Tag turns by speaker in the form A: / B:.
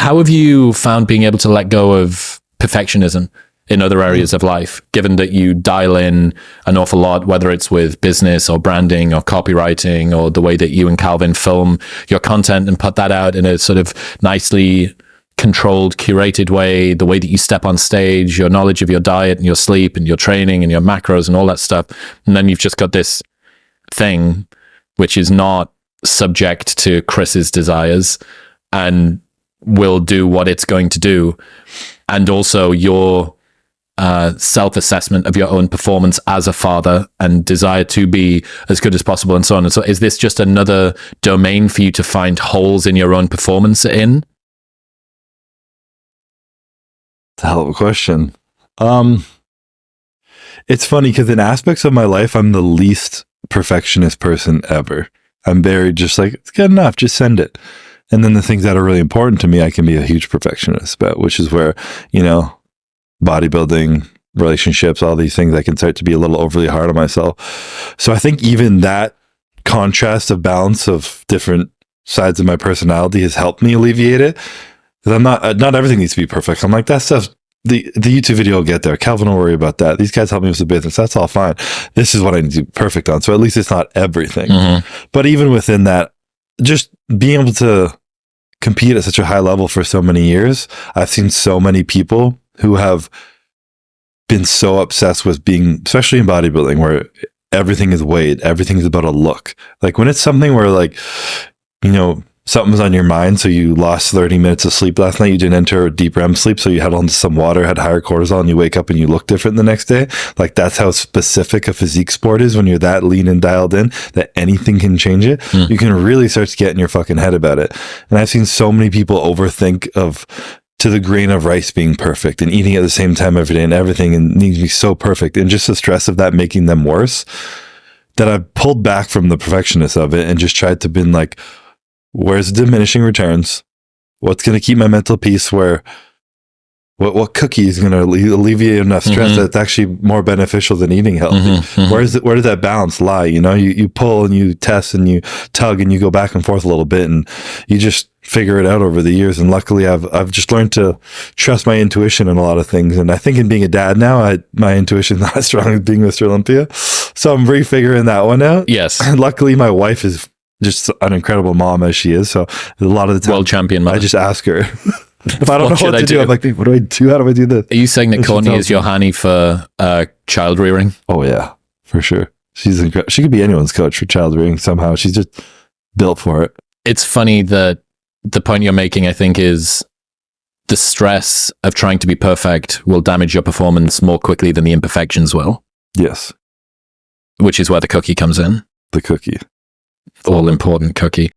A: How have you found being able to let go of perfectionism in other areas of life, given that you dial in an awful lot, whether it's with business or branding or copywriting, or the way that you and Calvin film your content and put that out in a sort of nicely controlled, curated way, the way that you step on stage, your knowledge of your diet and your sleep and your training and your macros and all that stuff. And then you've just got this thing which is not subject to Chris's desires and will do what it's going to do. And also your self-assessment of your own performance as a father and desire to be as good as possible and so on. And so is this just another domain for you to find holes in your own performance in?
B: It's a hell of a question. It's funny because in aspects of my life, I'm the least perfectionist person ever. I'm very just like, it's good enough, just send it. And then the things that are really important to me, I can be a huge perfectionist about, which is where, you know, bodybuilding, relationships, all these things, I can start to be a little overly hard on myself. So I think even that contrast of balance of different sides of my personality has helped me alleviate it. Because I'm not everything needs to be perfect. I'm like, that stuff, the YouTube video will get there. Calvin will worry about that. These guys help me with the business. That's all fine. This is what I need to be perfect on. So at least it's not everything. But even within that, just being able to compete at such a high level for so many years, I've seen so many people who have been so obsessed with being, especially in bodybuilding, where everything is weighed, everything is about a look. Like when it's something where, like, you know, something's on your mind, so you lost 30 minutes of sleep last night, you didn't enter a deep REM sleep, so you had on some water, had higher cortisol, and you wake up and you look different the next day. Like that's how specific a physique sport is when you're that lean and dialed in that anything can change it. You can really start to get in your fucking head about it. And I've seen so many people overthink of to the grain of rice being perfect and eating at the same time every day and everything, and needs to be so perfect, and just the stress of that making them worse, that I've pulled back from the perfectionist of it and just tried to be like, where's the diminishing returns? What's going to keep my mental peace? Where what cookie is going to alleviate enough stress that it's actually more beneficial than eating healthy? Where does that balance lie? You know, you pull and you test and you tug and you go back and forth a little bit, and you just figure it out over the years. And luckily I've just learned to trust my intuition in a lot of things. And I think in being a dad now, my intuition is not as strong as being Mr. Olympia. So I'm refiguring that one out.
A: Yes.
B: And luckily my wife is just an incredible mom as she is. So a lot of the time,
A: world champion mother.
B: I just ask her if I don't know what to do. I'm like, what do I do? How do I do this?
A: Are you saying that Courtney is your honey for child rearing?
B: Oh yeah, for sure. She's incredible. She could be anyone's coach for child rearing somehow. She's just built for it.
A: It's funny that the point you're making, I think, is the stress of trying to be perfect will damage your performance more quickly than the imperfections will.
B: Yes.
A: Which is where the cookie comes in.
B: The cookie.
A: All important cookie.